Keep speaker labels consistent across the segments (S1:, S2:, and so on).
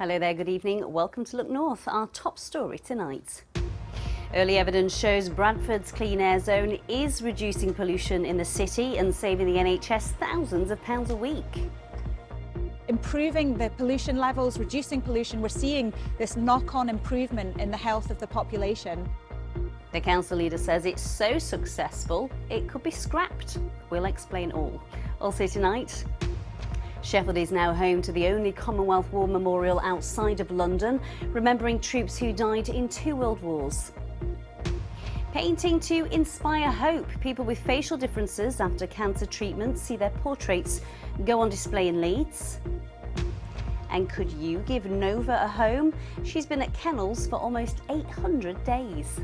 S1: Hello there, good evening. Welcome to Look North, our top story tonight. Early evidence shows Bradford's clean air zone is reducing pollution in the city and saving the NHS thousands of pounds a week.
S2: Improving the pollution levels, reducing pollution, we're seeing this knock-on improvement in the health of the population.
S1: The council leader says it's so successful it could be scrapped. We'll explain all. Also tonight, Sheffield is now home to the only Commonwealth War memorial outside of London, remembering troops who died in 2 world wars. Painting to inspire hope. People with facial differences after cancer treatment see their portraits go on display in Leeds. And could you give Nova a home? She's been at kennels for almost 800 days.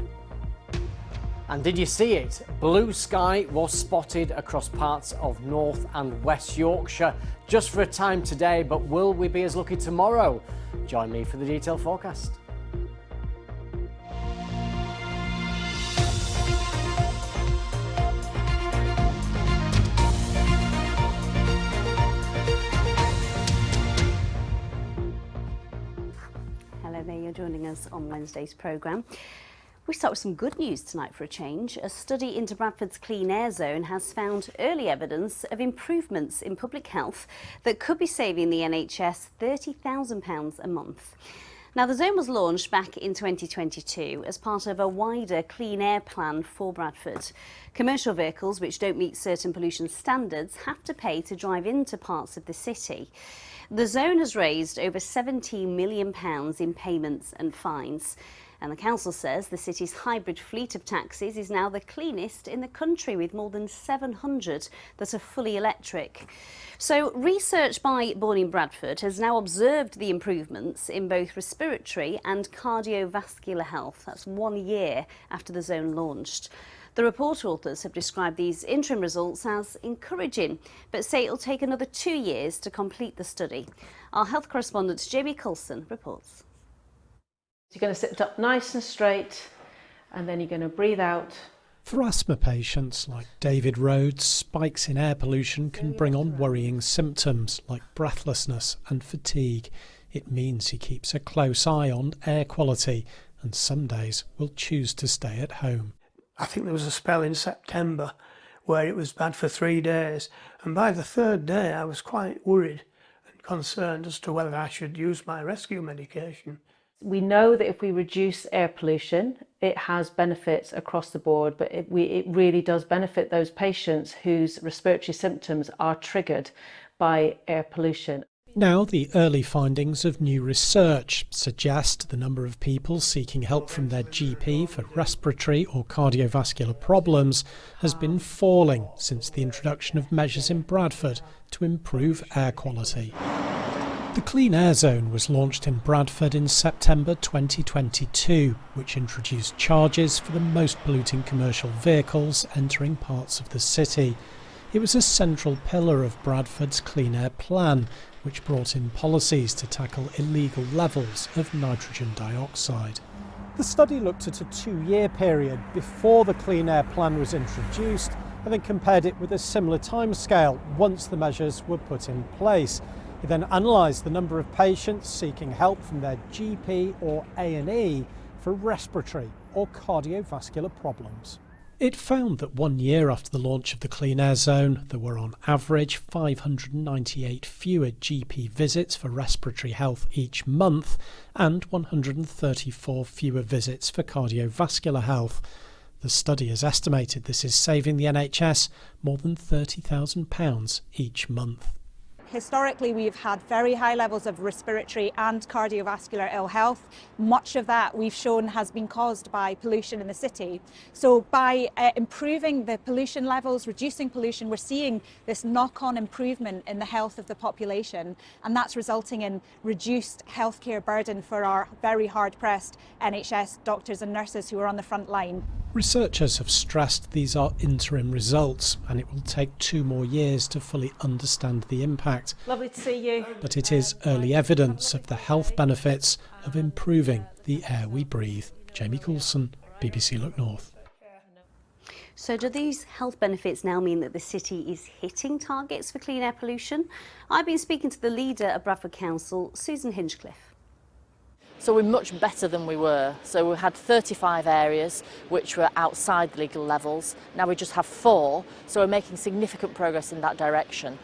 S3: And did you see it? Blue sky was spotted across parts of North and West Yorkshire just for a time today, but will we be as lucky tomorrow? Join me for the detailed forecast.
S1: Hello there, you're joining us on Wednesday's programme. We start with some good news tonight for a change. A study into Bradford's clean air zone has found early evidence of improvements in public health that could be saving the NHS £30,000 a month. Now, the zone was launched back in 2022 as part of a wider clean air plan for Bradford. Commercial vehicles which don't meet certain pollution standards have to pay to drive into parts of the city. The zone has raised over £17 million in payments and fines. And the council says the city's hybrid fleet of taxis is now the cleanest in the country, with more than 700 that are fully electric. So research by Born in Bradford has now observed the improvements in both respiratory and cardiovascular health. That's 1 year after the zone launched. The report authors have described these interim results as encouraging, but say it'll take another 2 years to complete the study. Our health correspondent Jamie Coulson reports.
S4: You're going to sit up nice and straight, and then you're going to breathe out.
S5: For asthma patients like David Rhodes, spikes in air pollution can bring on worrying symptoms like breathlessness and fatigue. It means he keeps a close eye on air quality and some days will choose to stay at home.
S6: I think there was a spell in September where it was bad for 3 days, and by the 3rd day I was quite worried and concerned as to whether I should use my rescue medication.
S4: We know that if we reduce air pollution, it has benefits across the board, but it really does benefit those patients whose respiratory symptoms are triggered by air pollution.
S5: Now, the early findings of new research suggest the number of people seeking help from their GP for respiratory or cardiovascular problems has been falling since the introduction of measures in Bradford to improve air quality. The Clean Air Zone was launched in Bradford in September 2022, which introduced charges for the most polluting commercial vehicles entering parts of the city. It was a central pillar of Bradford's Clean Air Plan, which brought in policies to tackle illegal levels of nitrogen dioxide. The study looked at a 2-year period before the Clean Air Plan was introduced and then compared it with a similar timescale once the measures were put in place. It then analysed the number of patients seeking help from their GP or A&E for respiratory or cardiovascular problems. It found that 1 year after the launch of the Clean Air Zone, there were on average 598 fewer GP visits for respiratory health each month and 134 fewer visits for cardiovascular health. The study has estimated this is saving the NHS more than £30,000 each month.
S2: Historically, we've had very high levels of respiratory and cardiovascular ill health. Much of that we've shown has been caused by pollution in the city. So by improving the pollution levels, reducing pollution, we're seeing this knock-on improvement in the health of the population, and that's resulting in reduced healthcare burden for our very hard-pressed NHS doctors and nurses who are on the front line.
S5: Researchers have stressed these are interim results and it will take 2 more years to fully understand the impact.
S4: Lovely to see you.
S5: But it is early evidence of the health benefits of improving the air we breathe. Jamie Coulson, BBC Look North.
S1: So do these health benefits now mean that the city is hitting targets for clean air pollution? I've been speaking to the leader of Bradford Council, Susan Hinchcliffe.
S7: So we're much better than we were. So we had 35 areas which were outside the legal levels. Now we just have 4, so we're making significant progress in that direction.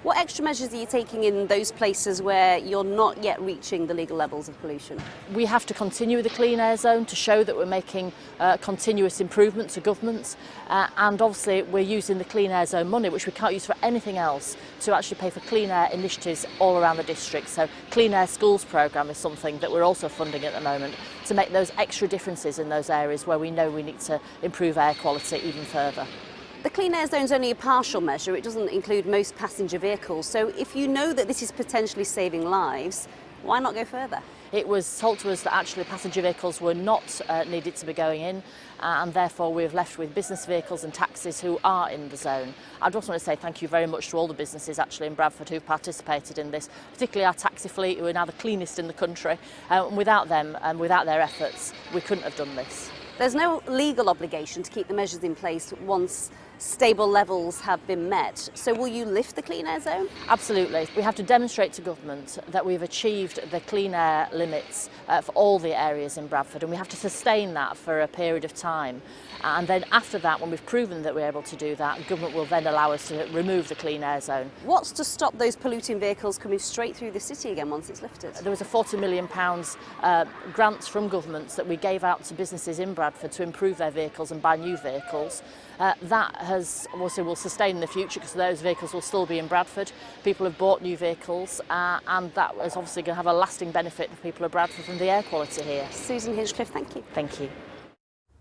S1: What extra measures are you taking in those places where you're not yet reaching the legal levels of pollution?
S7: We have to continue with the clean air zone to show that we're making continuous improvement to governments, and obviously we're using the clean air zone money, which we can't use for anything else, to actually pay for clean air initiatives all around the district. So Clean Air Schools programme is something that we're also funding at the moment to make those extra differences in those areas where we know we need to improve air quality even further.
S1: The clean air zone is only a partial measure. It doesn't include most passenger vehicles. So if you know that this is potentially saving lives, why not go further?
S7: It was told to us that actually passenger vehicles were not needed to be going in, and therefore we've left with business vehicles and taxis who are in the zone. I just want to say thank you very much to all the businesses actually in Bradford who've participated in this, particularly our taxi fleet, who are now the cleanest in the country. Without them and without their efforts, we couldn't have done this.
S1: There's no legal obligation to keep the measures in place once stable levels have been met. So will you lift the clean air zone?
S7: Absolutely. We have to demonstrate to government that we've achieved the clean air limits for all the areas in Bradford, and we have to sustain that for a period of time. And then after that, when we've proven that we're able to do that, government will then allow us to remove the clean air zone.
S1: What's to stop those polluting vehicles coming straight through the city again once it's lifted?
S7: There was a £40 million grants from governments that we gave out to businesses in Bradford to improve their vehicles and buy new vehicles. That has also will sustain in the future because those vehicles will still be in Bradford. People have bought new vehicles and that is obviously going to have a lasting benefit for people of Bradford from the air quality here.
S1: Susan Hinchcliffe, thank you.
S7: Thank you.